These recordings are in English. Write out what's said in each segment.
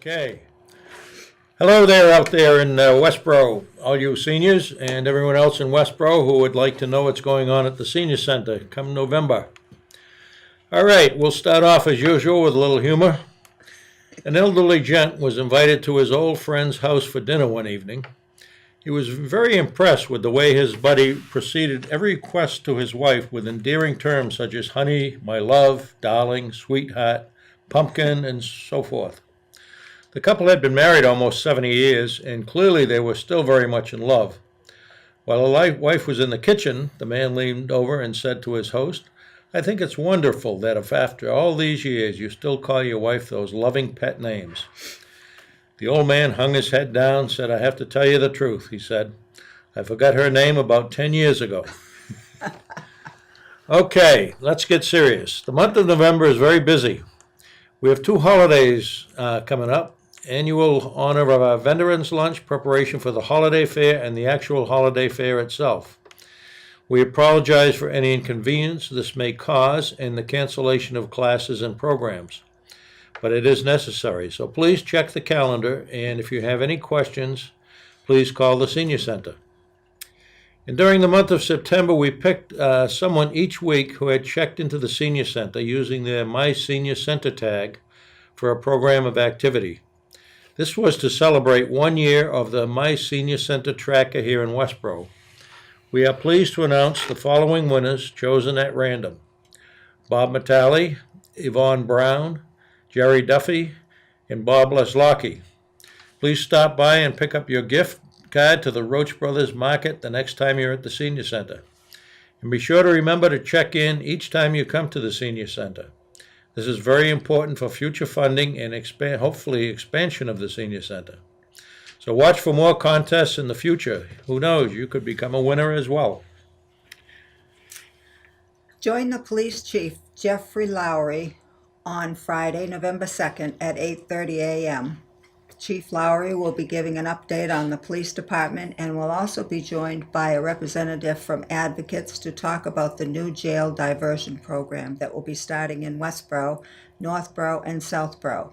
Okay. Hello there out there in Westborough, all you seniors and everyone else in Westborough who would like to know what's going on at the Senior Center come November. All right, we'll start off as usual with a little humor. An elderly gent was invited to his old friend's house for dinner one evening. He was very impressed with the way his buddy proceeded every request to his wife with endearing terms such as honey, my love, darling, sweetheart, pumpkin, and so forth. The couple had been married almost 70 years, and clearly they were still very much in love. While the wife was in the kitchen, the man leaned over and said to his host, I think it's wonderful that if after all these years you still call your wife those loving pet names. The old man hung his head down, said, I have to tell you the truth, he said. I forgot her name about 10 years ago. Okay, let's get serious. The month of November is very busy. We have two holidays coming up. Annual honor of our Veterans Lunch, preparation for the holiday fair, and the actual holiday fair itself. We apologize for any inconvenience this may cause and the cancellation of classes and programs, but it is necessary. So please check the calendar, and if you have any questions, please call the Senior Center. And during the month of September, we picked someone each week who had checked into the Senior Center using their My Senior Center tag for a program of activity. This was to celebrate 1 year of the My Senior Center tracker here in Westborough. We are pleased to announce the following winners chosen at random. Bob Matali, Yvonne Brown, Jerry Duffy, and Bob Leslocki. Please stop by and pick up your gift card to the Roach Brothers Market the next time you're at the Senior Center. And be sure to remember to check in each time you come to the Senior Center. This is very important for future funding and hopefully expansion of the Senior Center. So watch for more contests in the future. Who knows, you could become a winner as well. Join the Police Chief Jeffrey Lowry on Friday, November 2nd at 8:30 a.m. Chief Lowry will be giving an update on the police department and will also be joined by a representative from Advocates to talk about the new jail diversion program that will be starting in Westborough, Northborough, and Southborough.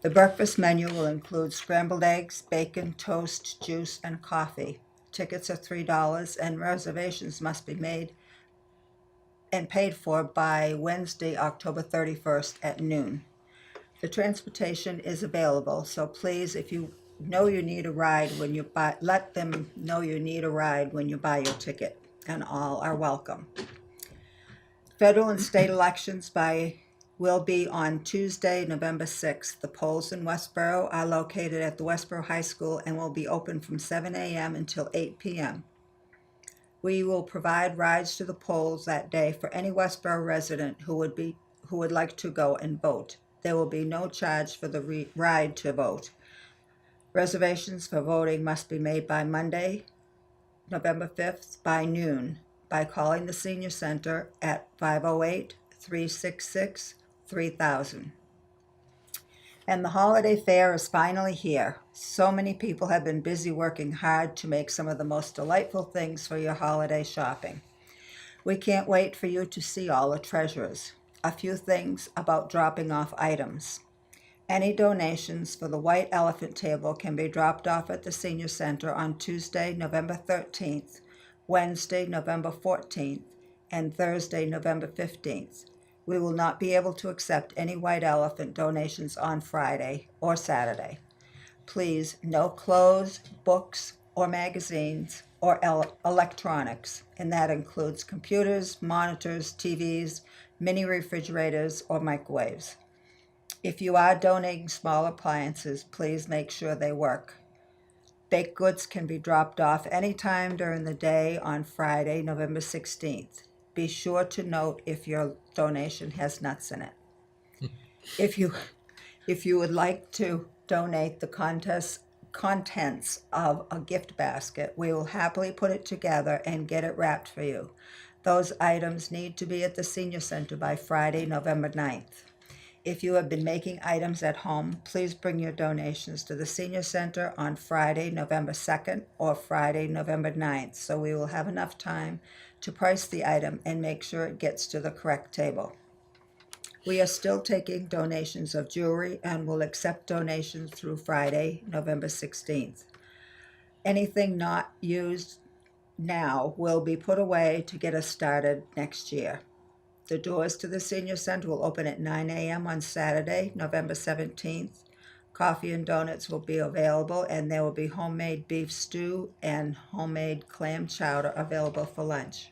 The breakfast menu will include scrambled eggs, bacon, toast, juice, and coffee. Tickets are $3 and reservations must be made and paid for by Wednesday, October 31st at noon. The transportation is available, so please, if you know you need a ride when you buy, let them know you need a ride when you buy your ticket, and all are welcome. Federal and state elections will be on Tuesday, November 6th. The polls in Westborough are located at the Westborough High School and will be open from 7 a.m. until 8 p.m. We will provide rides to the polls that day for any Westborough resident who would like to go and vote. There will be no charge for the ride to vote. Reservations for voting must be made by Monday, November 5th by noon by calling the Senior Center at 508-366-3000. And the holiday fair is finally here. So many people have been busy working hard to make some of the most delightful things for your holiday shopping. We can't wait for you to see all the treasures. A few things about dropping off items. Any donations for the White Elephant Table can be dropped off at the Senior Center on Tuesday, November 13th, Wednesday, November 14th, and Thursday, November 15th. We will not be able to accept any White Elephant donations on Friday or Saturday. Please, no clothes, books, or magazines, or electronics, and that includes computers, monitors, TVs, mini refrigerators, or microwaves. If you are donating small appliances, please make sure they work. Baked goods can be dropped off anytime during the day on Friday, November 16th. Be sure to note if your donation has nuts in it. If you would like to donate the contents of a gift basket, we will happily put it together and get it wrapped for you. Those items need to be at the Senior Center by Friday, November 9th. If you have been making items at home, please bring your donations to the Senior Center on Friday, November 2nd or Friday, November 9th, so we will have enough time to price the item and make sure it gets to the correct table. We are still taking donations of jewelry and will accept donations through Friday, November 16th. Anything not used now will be put away to get us started next year. The doors to the senior center will open at 9 a.m. on Saturday, November 17th. Coffee and donuts will be available, and there will be homemade beef stew and homemade clam chowder available for lunch.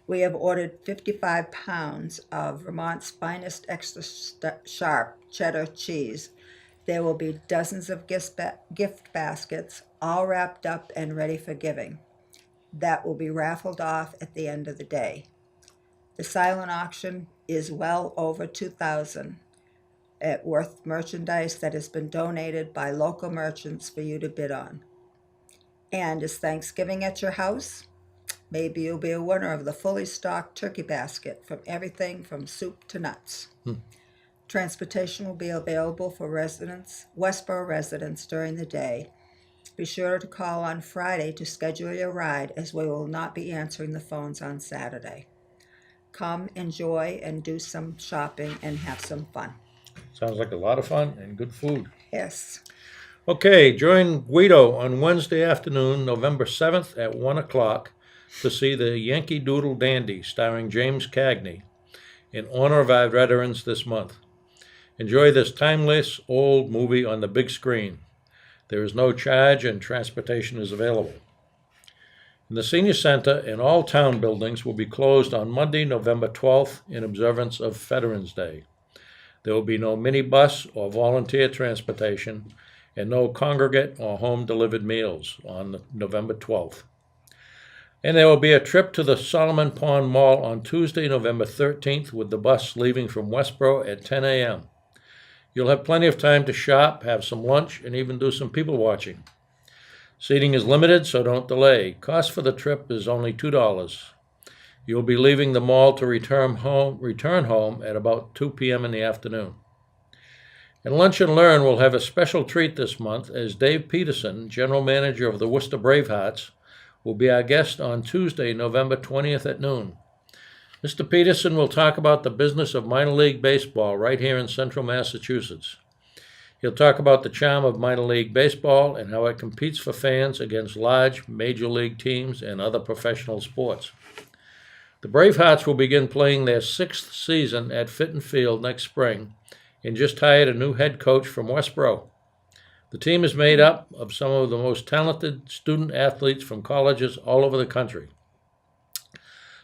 We have ordered 55 pounds of Vermont's finest extra sharp cheddar cheese. There will be dozens of gift baskets, all wrapped up and ready for giving. That will be raffled off at the end of the day. The silent auction is well over $2,000 worth merchandise that has been donated by local merchants for you to bid on. And is Thanksgiving at your house? Maybe you'll be a winner of the fully stocked turkey basket from everything from soup to nuts. Transportation will be available for Westborough residents during the day. Be sure to call on Friday to schedule your ride, as we will not be answering the phones on Saturday. Come, enjoy, and do some shopping and have some fun. Sounds like a lot of fun and good food. Yes. Okay, join Guido on Wednesday afternoon, November 7th at 1 o'clock to see the Yankee Doodle Dandy starring James Cagney in honor of our veterans this month. Enjoy this timeless old movie on the big screen. There is no charge and transportation is available. And the Senior Center and all town buildings will be closed on Monday, November 12th in observance of Veterans Day. There will be no minibus or volunteer transportation and no congregate or home-delivered meals on November 12th. And there will be a trip to the Solomon Pond Mall on Tuesday, November 13th, with the bus leaving from Westborough at 10 a.m. You'll have plenty of time to shop, have some lunch, and even do some people watching. Seating is limited, so don't delay. Cost for the trip is only $2. You'll be leaving the mall to return home at about 2 p.m. in the afternoon. And Lunch and Learn will have a special treat this month, as Dave Peterson, General Manager of the Worcester Bravehearts, will be our guest on Tuesday, November 20th at noon. Mr. Peterson will talk about the business of minor league baseball right here in central Massachusetts. He'll talk about the charm of minor league baseball and how it competes for fans against large major league teams and other professional sports. The Bravehearts will begin playing their 6th season at Fitton Field next spring and just hired a new head coach from Westborough. The team is made up of some of the most talented student athletes from colleges all over the country.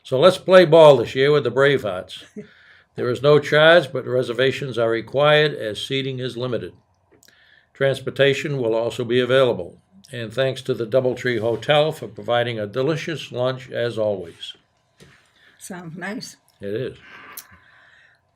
So let's play ball this year with the Bravehearts. There is no charge, but reservations are required as seating is limited. Transportation will also be available. And thanks to the Doubletree Hotel for providing a delicious lunch as always. Sounds nice. It is.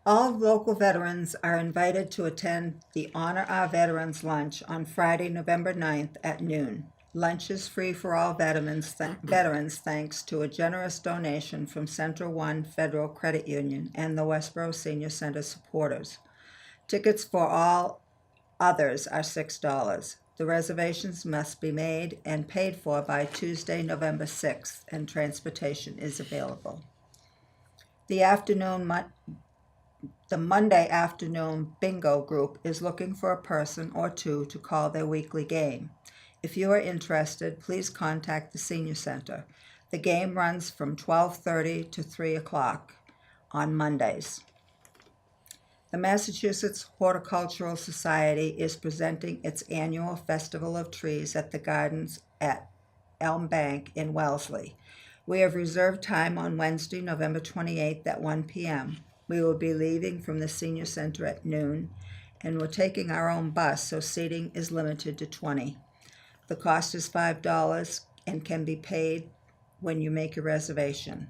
All local veterans are invited to attend the Honor Our Veterans Lunch on Friday, November 9th at noon. Lunch is free for all veterans thanks to a generous donation from Central One Federal Credit Union and the Westborough Senior Center supporters. Tickets for all others are $6. The reservations must be made and paid for by Tuesday, November 6th, and transportation is available. The Monday afternoon bingo group is looking for a person or two to call their weekly game. If you are interested, please contact the Senior Center. The game runs from 12:30 to 3 o'clock on Mondays. The Massachusetts Horticultural Society is presenting its annual Festival of Trees at the Gardens at Elm Bank in Wellesley. We have reserved time on Wednesday, November 28th at 1 p.m. We will be leaving from the Senior Center at noon, and we're taking our own bus, so seating is limited to 20. The cost is $5 and can be paid when you make your reservation.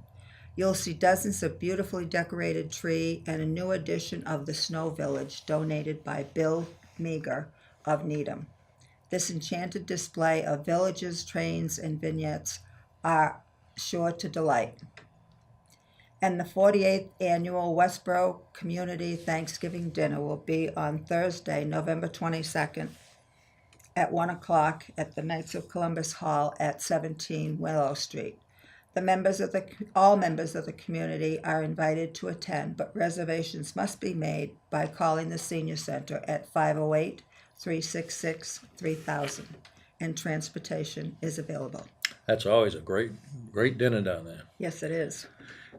You'll see dozens of beautifully decorated trees and a new edition of the Snow Village donated by Bill Meager of Needham. This enchanted display of villages, trains, and vignettes are sure to delight. And the 48th Annual Westborough Community Thanksgiving Dinner will be on Thursday, November 22nd at 1 o'clock at the Knights of Columbus Hall at 17 Willow Street. All members of the community are invited to attend, but reservations must be made by calling the Senior Center at 508-366-3000, and transportation is available. That's always a great dinner down there. Yes, it is.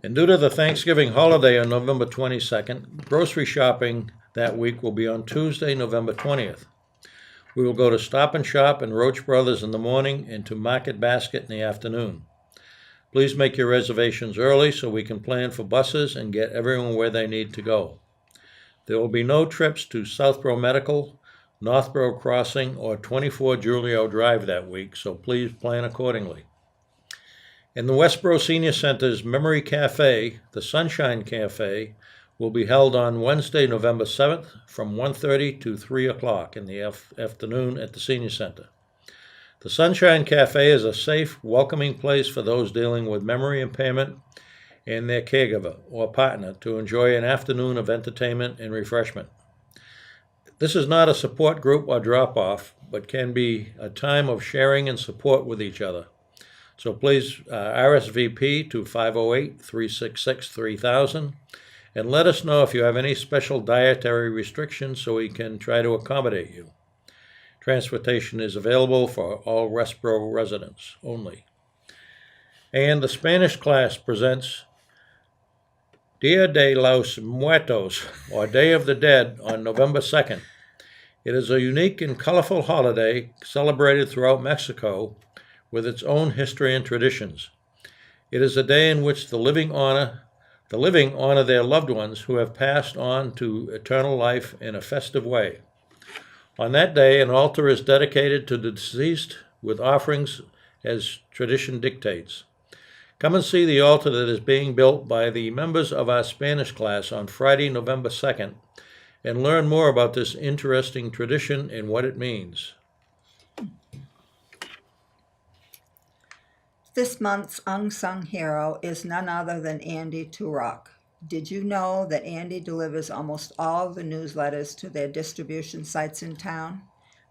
And due to the Thanksgiving holiday on November 22nd, grocery shopping that week will be on Tuesday, November 20th. We will go to Stop and Shop and Roach Brothers in the morning and to Market Basket in the afternoon. Please make your reservations early so we can plan for buses and get everyone where they need to go. There will be no trips to Southborough Medical, Northborough Crossing, or 24 Julio Drive that week, so please plan accordingly. In the Westborough Senior Center's Memory Cafe, the Sunshine Cafe, will be held on Wednesday, November 7th from 1:30 to 3 o'clock in the afternoon at the Senior Center. The Sunshine Cafe is a safe, welcoming place for those dealing with memory impairment and their caregiver or partner to enjoy an afternoon of entertainment and refreshment. This is not a support group or drop-off, but can be a time of sharing and support with each other. So please RSVP to 508-366-3000 and let us know if you have any special dietary restrictions so we can try to accommodate you. Transportation is available for all Westborough residents only. And the Spanish class presents Dia de los Muertos, or Day of the Dead, on November 2nd. It is a unique and colorful holiday celebrated throughout Mexico with its own history and traditions. It is a day in which the living honor their loved ones who have passed on to eternal life in a festive way. On that day, an altar is dedicated to the deceased with offerings as tradition dictates. Come and see the altar that is being built by the members of our Spanish class on Friday, November 2nd, and learn more about this interesting tradition and what it means. This month's unsung hero is none other than Andy Turok. Did you know that Andy delivers almost all of the newsletters to their distribution sites in town?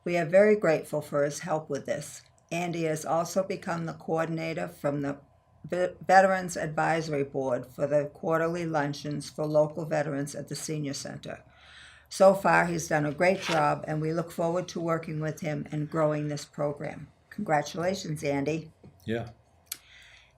We are very grateful for his help with this. Andy has also become the coordinator from the Veterans Advisory Board for the quarterly luncheons for local veterans at the Senior Center. So far, he's done a great job, and we look forward to working with him and growing this program. Congratulations, Andy. Yeah.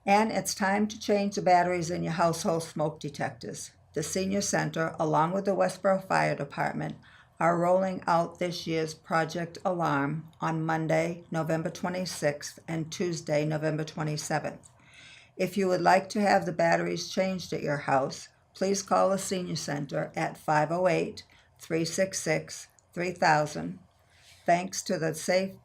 And it's time to change the batteries in your household smoke detectors. The Senior Center, along with the Westborough Fire Department, are rolling out this year's Project Alarm on Monday, November 26th, and Tuesday, November 27th. If you would like to have the batteries changed at your house, please call the Senior Center at 508-366-3000. Thanks to the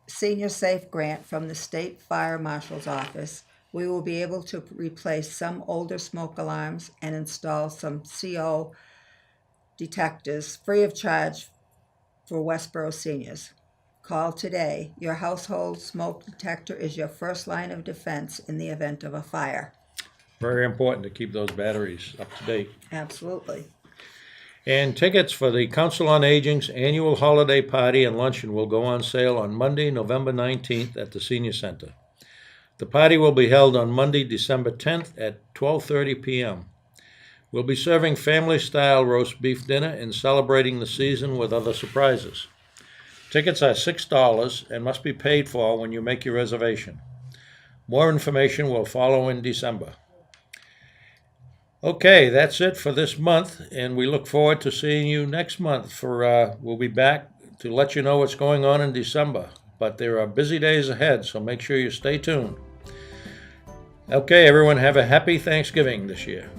Senior Safe Grant from the State Fire Marshal's Office, we will be able to replace some older smoke alarms and install some CO detectors free of charge for Westborough seniors. Call today. Your household smoke detector is your first line of defense in the event of a fire. Very important to keep those batteries up to date. Absolutely. And tickets for the Council on Aging's annual holiday party and luncheon will go on sale on Monday, November 19th at the Senior Center. The party will be held on Monday, December 10th at 12:30 p.m. We'll be serving family-style roast beef dinner and celebrating the season with other surprises. Tickets are $6 and must be paid for when you make your reservation. More information will follow in December. Okay, that's it for this month, and we look forward to seeing you next month. We'll be back to let you know what's going on in December. But there are busy days ahead, so make sure you stay tuned. Okay, everyone, have a happy Thanksgiving this year.